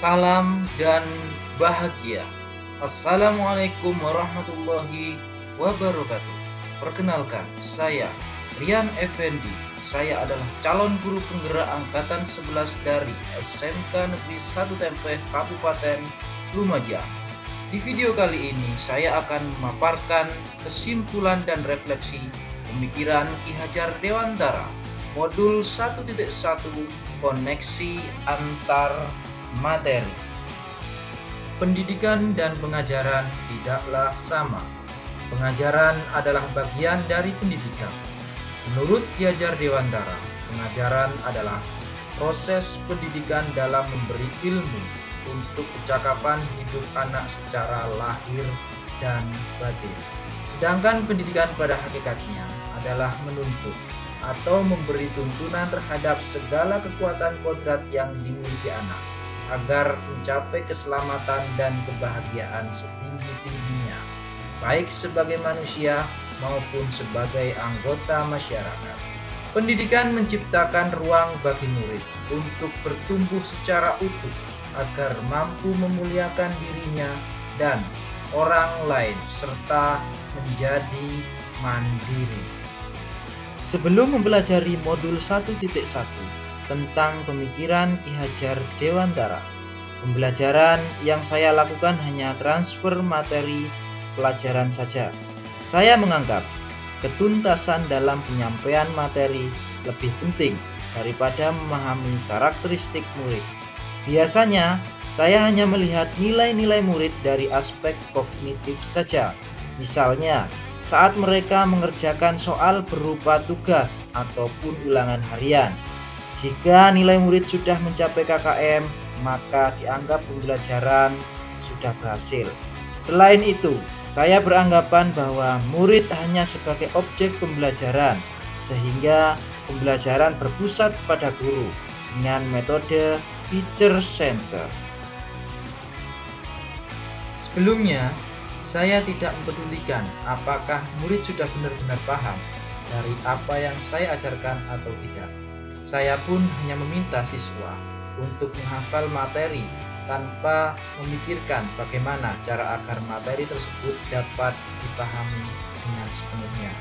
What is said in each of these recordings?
salam dan bahagia. Assalamualaikum warahmatullahi wabarakatuh. Perkenalkan, saya Rian Effendi. Saya adalah calon guru penggerak angkatan 11 dari SMK Negeri 1 Tempeh Kabupaten Lumajang. Di video kali ini saya akan memaparkan kesimpulan dan refleksi pemikiran Ki Hajar Dewantara modul 1.1 koneksi antar materi. Pendidikan dan pengajaran tidaklah sama. Pengajaran adalah bagian dari pendidikan. Menurut Ki Hajar Dewantara, pengajaran adalah proses pendidikan dalam memberi ilmu untuk kecakapan hidup anak secara lahir dan batin. Sedangkan pendidikan pada hakikatnya adalah menuntut atau memberi tuntunan terhadap segala kekuatan kodrat yang dimiliki anak agar mencapai keselamatan dan kebahagiaan setinggi-tingginya, baik sebagai manusia maupun sebagai anggota masyarakat. Pendidikan menciptakan ruang bagi murid untuk bertumbuh secara utuh agar mampu memuliakan dirinya dan orang lain serta menjadi mandiri. Sebelum mempelajari modul 1.1 tentang pemikiran Ki Hajar Dewantara, pembelajaran yang saya lakukan hanya transfer materi pelajaran saja. Saya menganggap ketuntasan dalam penyampaian materi lebih penting daripada memahami karakteristik murid. Biasanya, saya hanya melihat nilai-nilai murid dari aspek kognitif saja. Misalnya, saat mereka mengerjakan soal berupa tugas ataupun ulangan harian. Jika nilai murid sudah mencapai KKM, maka dianggap pembelajaran sudah berhasil. Selain itu, saya beranggapan bahwa murid hanya sebagai objek pembelajaran, sehingga pembelajaran berpusat pada guru dengan metode teacher center. Sebelumnya, saya tidak mempedulikan apakah murid sudah benar-benar paham dari apa yang saya ajarkan atau tidak. Saya pun hanya meminta siswa untuk menghafal materi tanpa memikirkan bagaimana cara agar materi tersebut dapat dipahami dengan sepenuhnya.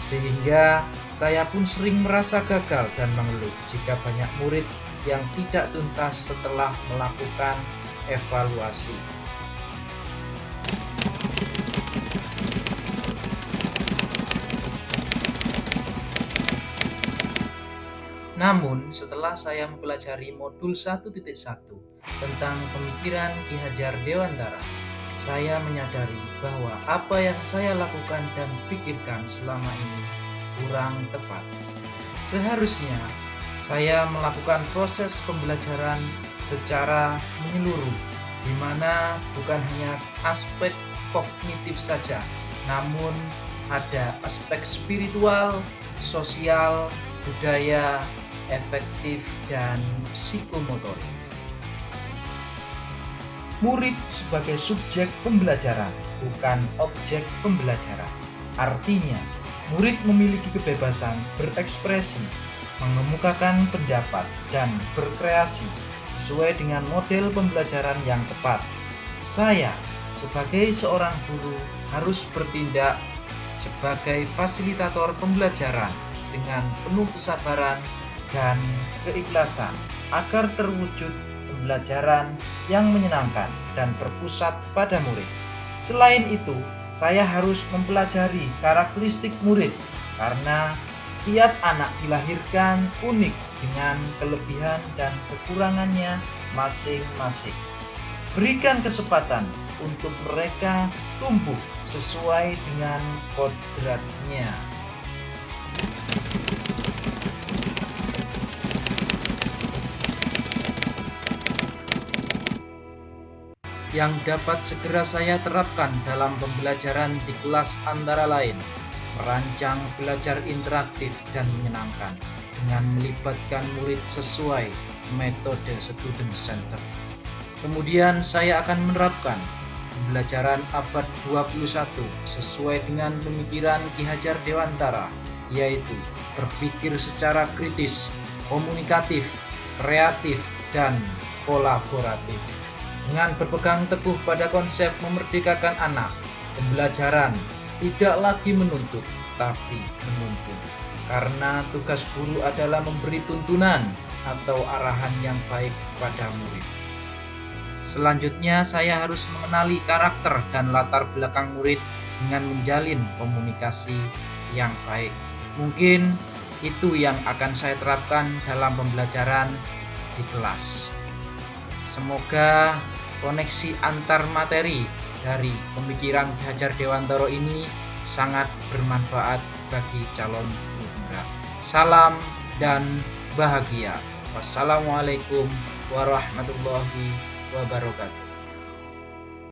Sehingga saya pun sering merasa gagal dan mengeluh jika banyak murid yang tidak tuntas setelah melakukan evaluasi. Namun, setelah saya mempelajari modul 1.1 tentang pemikiran Ki Hajar Dewantara, saya menyadari bahwa apa yang saya lakukan dan pikirkan selama ini kurang tepat. Seharusnya, saya melakukan proses pembelajaran secara menyeluruh, di mana bukan hanya aspek kognitif saja, namun ada aspek spiritual, sosial, budaya, efektif, dan psikomotorik. Murid sebagai subjek pembelajaran, bukan objek pembelajaran. Artinya, murid memiliki kebebasan berekspresi, mengemukakan pendapat, dan berkreasi sesuai dengan model pembelajaran yang tepat. Saya, sebagai seorang guru, harus bertindak sebagai fasilitator pembelajaran dengan penuh kesabaran dan keikhlasan agar terwujud pembelajaran yang menyenangkan dan berpusat pada murid. Selain itu, saya harus mempelajari karakteristik murid karena setiap anak dilahirkan unik dengan kelebihan dan kekurangannya masing-masing. Berikan kesempatan untuk mereka tumbuh sesuai dengan kodratnya. Yang dapat segera saya terapkan dalam pembelajaran di kelas antara lain, merancang belajar interaktif dan menyenangkan dengan melibatkan murid sesuai metode student center. Kemudian saya akan menerapkan pembelajaran abad 21 sesuai dengan pemikiran Ki Hajar Dewantara, yaitu berpikir secara kritis, komunikatif, kreatif, dan kolaboratif. Dengan berpegang teguh pada konsep memerdekakan anak, pembelajaran tidak lagi menuntut, tapi menuntun. Karena tugas guru adalah memberi tuntunan atau arahan yang baik kepada murid. Selanjutnya, saya harus mengenali karakter dan latar belakang murid dengan menjalin komunikasi yang baik. Mungkin itu yang akan saya terapkan dalam pembelajaran di kelas. Semoga koneksi antar materi dari pemikiran Ki Hajar Dewantara ini sangat bermanfaat bagi calon guru. Salam dan bahagia. Wassalamualaikum warahmatullahi wabarakatuh.